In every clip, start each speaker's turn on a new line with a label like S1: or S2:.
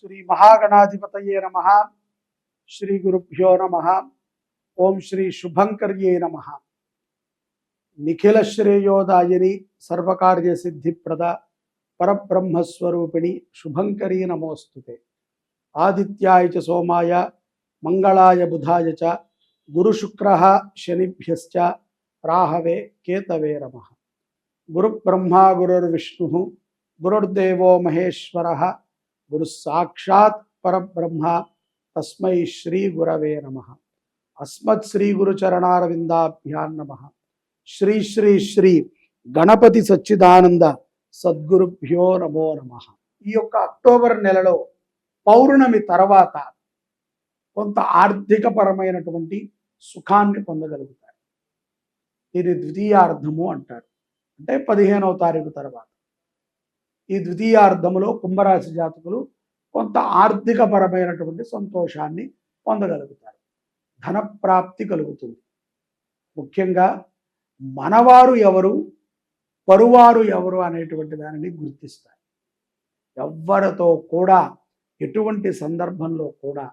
S1: श्री महागणाधिपतये नमः। श्री गुरुभ्यो नमः। ओम श्री शुभंकर्ये नमः। निखिल श्रेयोदायिनी सर्वकार्य सिद्धिप्रद परब्रह्मस्वरूपिणी शुभंकरी नमोस्तुते। आदित्याय च सोमाय मंगलाय बुधाय च गुरुशुक्रः शनिभ्यश्च राहवे केतवे नमः। गुरुब्रह्मा गुरुर्विष्णुः गुरुर्देवो महेश्वरः गुरुसाक्षात् परब्रह्म तस्मै श्री गुरवे नमः। अस्मत् श्री गुरुचरणारविंदाभ्यां नमः। श्री श्री श्री गणपति सच्चिदानंद सद्गुरुभ्यो नमो नमः। ఈ యొక్క అక్టోబర్ నెలలో పౌర్ణమి తర్వాత కొంత ఆర్థిక పరమైనటువంటి సుఖాన్ని పొందగలుగుతారు. ఇది ద్వితీయార్థము అంటారు. అంటే 15వ తారీఖు తర్వాత ఈ ద్వితీయార్థములో కుంభరాశి జాతకులు కొంత ఆర్థిక పరమైనటువంటి సంతోషాన్ని పొందగలుగుతారు. ధన ప్రాప్తి కలుగుతుంది. ముఖ్యంగా మనవారు ఎవరు పరువారు ఎవరు అనేటువంటి దానిని గుర్తిస్తారు. ఎవ్వరితో కూడా ఎటువంటి సందర్భంలో కూడా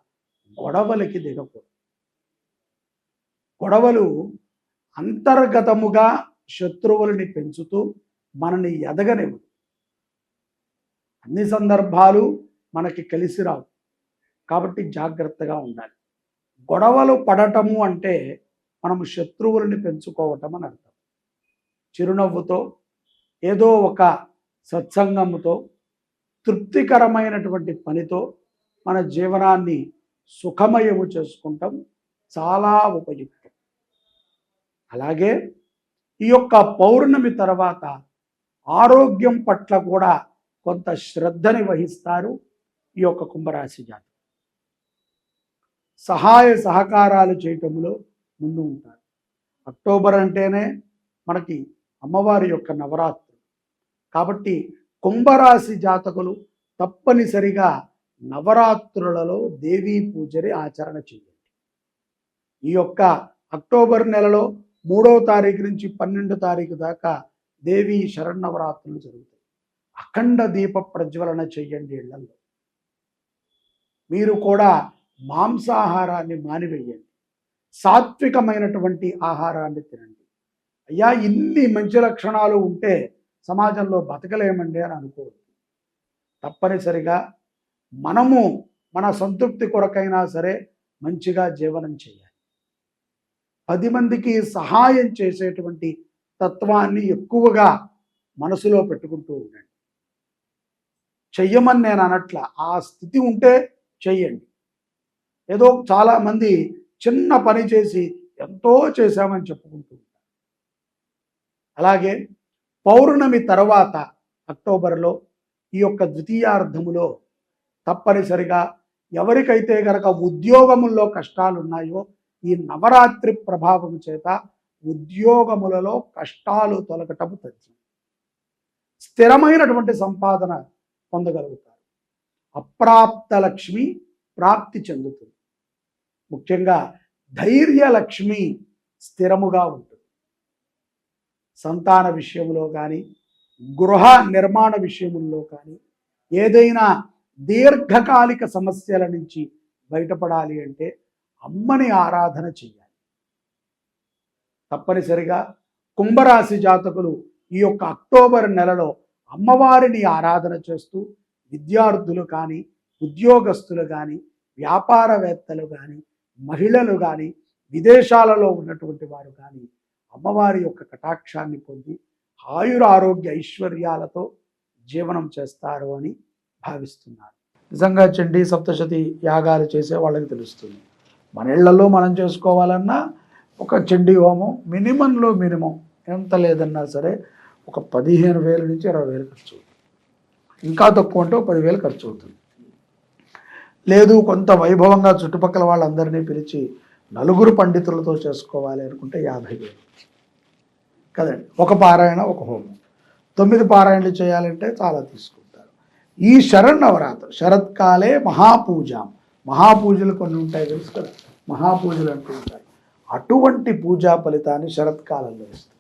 S1: గొడవలకి దిగకూడదు. గొడవలు అంతర్గతముగా శత్రువులని పెంచుతూ మనని ఎదగనివ్వదు. అన్ని సందర్భాలు మనకి కలిసి రావు. కాబట్టి జాగ్రత్తగా ఉండాలి. గొడవలు పడటము అంటే మనము శత్రువులని పెంచుకోవటం అని అర్థం. చిరునవ్వుతో ఏదో ఒక సత్సంగముతో తృప్తికరమైనటువంటి పనితో మన జీవనాన్ని సుఖమయము చేసుకుంటాం. చాలా ఉపయుక్తం. అలాగే ఈ యొక్క పౌర్ణమి తర్వాత ఆరోగ్యం పట్ల కూడా కొంత శ్రద్ధని వహిస్తారు ఈ యొక్క కుంభరాశి జాతకులు. సహాయ సహకారాలు చేయటంలో ముందు ఉంటారు. అక్టోబర్ అంటేనే మనకి అమ్మవారి యొక్క నవరాత్రులు. కాబట్టి కుంభరాశి జాతకులు తప్పనిసరిగా నవరాత్రులలో దేవీ పూజని ఆచరణ చేయండి. ఈ యొక్క అక్టోబర్ నెలలో 3వ తారీఖు నుంచి 12వ తారీఖు దాకా దేవీ శరన్నవరాత్రులు జరుగుతాయి. అఖండ దీప ప్రజ్వలన చెయ్యండి ఇళ్లలో. మీరు కూడా మాంసాహారాన్ని మానివేయండి. సాత్వికమైనటువంటి ఆహారాన్ని తినండి. అయ్యా, ఇన్ని మంచి లక్షణాలు ఉంటే సమాజంలో బతకలేమండి అని అనుకోవద్దు. తప్పనిసరిగా మనము మన సంతృప్తి కొరకైనా సరే మంచిగా జీవనం చేయాలి. 10 మందికి సహాయం చేసేటువంటి తత్వాన్ని ఎక్కువగా మనసులో పెట్టుకుంటూ ఉండండి. చెయ్యమని నేను అనట్ల, ఆ స్థితి ఉంటే చెయ్యండి. ఏదో చాలామంది చిన్న పని చేసి ఎంతో చేశామని చెప్పుకుంటూ ఉంటారు. అలాగే పౌర్ణమి తర్వాత అక్టోబర్లో ఈ యొక్క ద్వితీయార్థములో తప్పనిసరిగా ఎవరికైతే గనక ఉద్యోగముల్లో కష్టాలు ఉన్నాయో ఈ నవరాత్రి ప్రభావం చేత ఉద్యోగములలో కష్టాలు తొలగటము తథ్యం. స్థిరమైనటువంటి సంపాదన పొందగలుగుతారు. అప్రాప్త లక్ష్మి ప్రాప్తి చెందుతుంది. ముఖ్యంగా ధైర్య లక్ష్మి స్థిరముగా ఉంటుంది. సంతాన విషయంలో కానీ గృహ నిర్మాణ విషయంలో కానీ ఏదైనా దీర్ఘకాలిక సమస్యల నుంచి బయటపడాలి అంటే అమ్మని ఆరాధన చేయాలి. తప్పనిసరిగా కుంభరాశి జాతకులు ఈ యొక్క అక్టోబర్ నెలలో అమ్మవారిని ఆరాధన చేస్తూ విద్యార్థులు కానీ ఉద్యోగస్తులు కానీ వ్యాపారవేత్తలు కానీ మహిళలు కానీ విదేశాలలో ఉన్నటువంటి వారు కానీ అమ్మవారి యొక్క కటాక్షాన్ని పొంది ఆయురారోగ్య ఐశ్వర్యాలతో జీవనం చేస్తారు అని భావిస్తున్నారు. నిజంగా చండీ సప్తశతి యాగాలు చేసే వాళ్ళకి తెలుస్తుంది. మన ఇళ్లలో మనం చేసుకోవాలన్నా ఒక చండీ హోమం మినిమంలో మినిమం ఎంత లేదన్నా సరే ఒక 15,000 నుంచి 20,000 ఖర్చు అవుతుంది. ఇంకా తక్కువ అంటే 10,000 ఖర్చు అవుతుంది. లేదు కొంత వైభవంగా చుట్టుపక్కల వాళ్ళందరినీ పిలిచి నలుగురు పండితులతో చేసుకోవాలి అనుకుంటే 50,000 కదండి. ఒక పారాయణ ఒక హోమం. 9 పారాయణలు చేయాలంటే చాలా తీసుకుంటారు. ఈ శరన్నవరాత్రి శరత్కాలే మహాపూజలు కొన్ని ఉంటాయి తెలుసు కదా, మహాపూజలు అంటూ ఉంటారు. అటువంటి పూజా ఫలితాన్ని శరత్కాలంలో ఇస్తారు.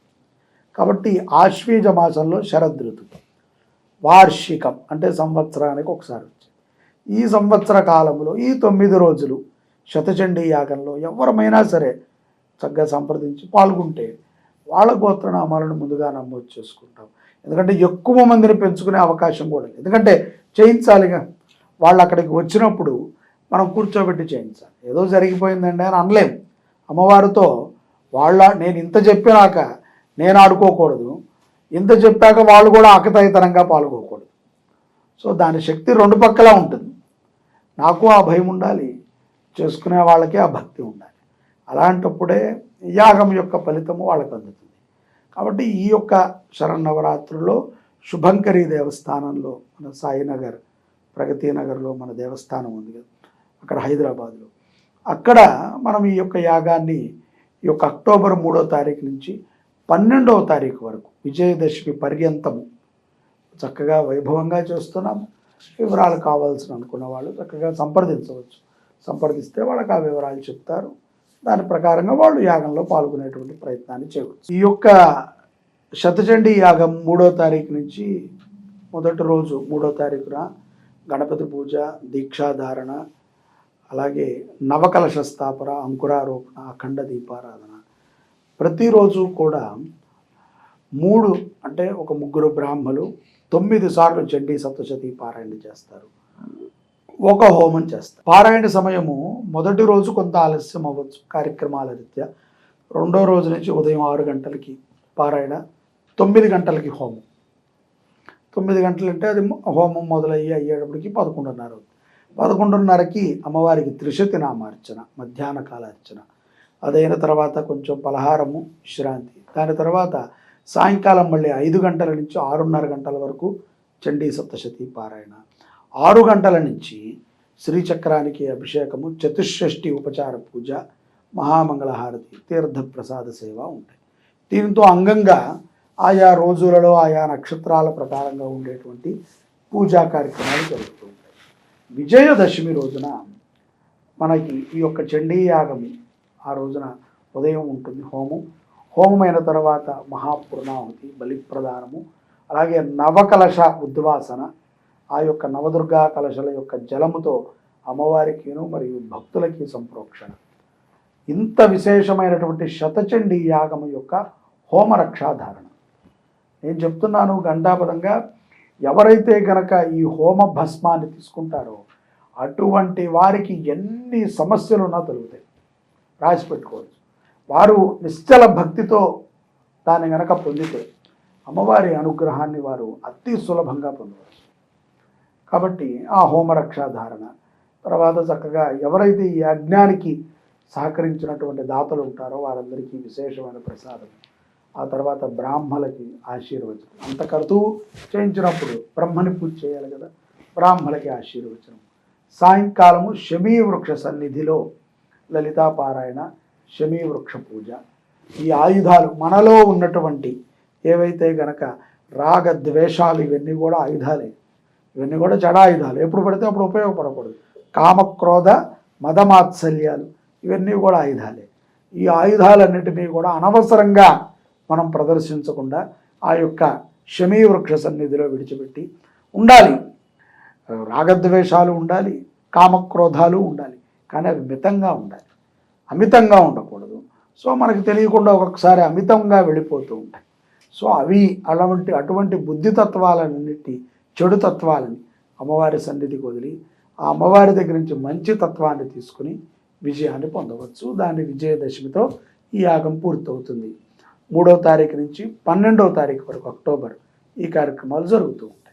S1: కాబట్టి ఆశ్వీజ మాసంలో శరదృతువు వార్షికం అంటే సంవత్సరానికి ఒకసారి వచ్చేది. ఈ సంవత్సర కాలంలో ఈ 9 రోజులు శతచండీ యాగంలో ఎవరమైనా సరే చక్కగా సంప్రదించి పాల్గొంటే వాళ్ళ గోత్రనామాలను ముందుగా నమోదు చేసుకుంటాం. ఎందుకంటే ఎక్కువ మందిని పెంచుకునే అవకాశం కూడా లేదు. ఎందుకంటే చేయించాలిగా, వాళ్ళు అక్కడికి వచ్చినప్పుడు మనం కూర్చోబెట్టి చేయించాలి. ఏదో జరిగిపోయిందండి అని అనలేము. అమ్మవారితో నేను ఇంత చెప్పినాక నేను ఆడుకోకూడదు, ఇంత చెప్పాక వాళ్ళు కూడా ఆకతాయితనంగా పాల్గొకూడదు. సో దాని శక్తి రెండు పక్కలా ఉంటుంది. నాకు ఆ భయం ఉండాలి, చేసుకునే వాళ్ళకి ఆ భక్తి ఉండాలి. అలాంటప్పుడే యాగం యొక్క ఫలితము వాళ్ళకు అందుతుంది. కాబట్టి ఈ యొక్క శరన్నవరాత్రుల్లో శుభంకరి దేవస్థానంలో, మన సాయినగర్ ప్రగతి నగర్లో మన దేవస్థానం ఉంది కదా, అక్కడ హైదరాబాద్లో, అక్కడ మనం ఈ యొక్క యాగాన్ని ఈ యొక్క అక్టోబర్ 3వ తారీఖు నుంచి 12వ తారీఖు వరకు విజయదశమి పర్యంతము చక్కగా వైభవంగా చేస్తున్నాము. వివరాలు కావాల్సిన అనుకున్న వాళ్ళు చక్కగా సంప్రదించవచ్చు. సంప్రదిస్తే వాళ్ళకి ఆ వివరాలు చెప్తారు. దాని ప్రకారంగా వాళ్ళు యాగంలో పాల్గొనేటువంటి ప్రయత్నాన్ని చేయవచ్చు. ఈ యొక్క శతచండీ యాగం 3వ తారీఖు నుంచి మొదటి రోజు 3వ తారీఖున గణపతి పూజ, దీక్షాధారణ, అలాగే నవకలశ స్థాపన, అంకురారోపణ, అఖండ దీపారాధన. ప్రతిరోజు కూడా 3 అంటే ఒక 3 బ్రాహ్మలు 9 సార్లు చండీ సప్తశతి పారాయణ చేస్తారు. ఒక హోమం చేస్తారు. పారాయణ సమయము మొదటి రోజు కొంత ఆలస్యం అవ్వచ్చు కార్యక్రమాల రీత్యా. 2వ రోజు నుంచి ఉదయం 6 గంటలకి పారాయణ, 9 గంటలకి హోమం. 9 గంటలు అంటే అది హోమం అయ్యేటప్పటికి 11:30 అవుతుంది. 11:30కి అమ్మవారికి త్రిశతి నామార్చన, మధ్యాహ్న కాల అర్చన. అదైన తర్వాత కొంచెం పలహారము, విశ్రాంతి. దాని తర్వాత సాయంకాలం మళ్ళీ 5 గంటల నుంచి 6:30 గంటల వరకు చండీ సప్తశతి పారాయణ. 6 గంటల నుంచి శ్రీచక్రానికి అభిషేకము, చతుషష్ఠి ఉపచార పూజ, మహామంగళహారతి, తీర్థప్రసాద సేవ ఉంటాయి. దీంతో అంగంగా ఆయా రోజులలో ఆయా నక్షత్రాల ప్రకారంగా ఉండేటువంటి పూజా కార్యక్రమాలు జరుగుతూ ఉంటాయి. విజయదశమి రోజున మనకి ఈ యొక్క చండీ యాగము ఆ రోజున ఉదయం ఉంటుంది. హోమమైన తర్వాత మహాపూర్ణాహుతి, బలిప్రదానము, అలాగే నవకలశ ఉద్వాసన, ఆ యొక్క నవదుర్గా కలశల యొక్క జలముతో అమ్మవారికిను మరియు భక్తులకి సంప్రోక్షణ. ఇంత విశేషమైనటువంటి శతచండీ యాగము యొక్క హోమరక్షాధారణ నేను చెప్తున్నాను ఘంటాపదంగా. ఎవరైతే గనక ఈ హోమ భస్మాన్ని తీసుకుంటారో అటువంటి వారికి ఎన్ని సమస్యలున్నా తొలుగుతాయి, రాసి పెట్టుకోవచ్చు. వారు నిశ్చల భక్తితో దాన్ని గనక పొందితే అమ్మవారి అనుగ్రహాన్ని వారు అతి సులభంగా పొందవచ్చు. కాబట్టి ఆ హోమరక్షాధారణ తర్వాత చక్కగా ఎవరైతే ఈ యజ్ఞానికి సహకరించినటువంటి దాతలు ఉంటారో వారందరికీ విశేషమైన ప్రసాదం. ఆ తర్వాత బ్రాహ్మలకి ఆశీర్వచనం. అంత కర్తువు చేయించినప్పుడు బ్రహ్మని పూజ చేయాలి కదా, బ్రాహ్మలకి ఆశీర్వచనం. సాయంకాలము శమీ వృక్ష సన్నిధిలో లలితాపారాయణ, శమీ వృక్ష పూజ. ఈ ఆయుధాలు మనలో ఉన్నటువంటి ఏవైతే గనక రాగద్వేషాలు ఇవన్నీ కూడా ఆయుధాలే. ఇవన్నీ కూడా జడాయుధాలు. ఎప్పుడు పడితే అప్పుడు ఉపయోగపడకూడదు. కామక్రోధ మదమాత్సల్యాలు ఇవన్నీ కూడా ఆయుధాలే. ఈ ఆయుధాలన్నిటినీ కూడా అనవసరంగా మనం ప్రదర్శించకుండా ఆ యొక్క శమీ వృక్ష సన్నిధిలో విడిచిపెట్టి ఉండాలి. రాగద్వేషాలు ఉండాలి, కామక్రోధాలు ఉండాలి, కానీ అవి మితంగా ఉండాలి, అమితంగా ఉండకూడదు. సో మనకు తెలియకుండా ఒక్కొక్కసారి అమితంగా వెళ్ళిపోతూ ఉంటాయి. సో అటువంటి బుద్ధితత్వాలన్నిటి, చెడు తత్వాలని అమ్మవారి సన్నిధికి వదిలి ఆ అమ్మవారి దగ్గర నుంచి మంచి తత్వాన్ని తీసుకుని విజయాన్ని పొందవచ్చు. దాని విజయదశమితో ఈ యాగం పూర్తవుతుంది. 3వ తారీఖు నుంచి 12వ తారీఖు వరకు అక్టోబర్ ఈ కార్యక్రమాలు జరుగుతూ ఉంటాయి.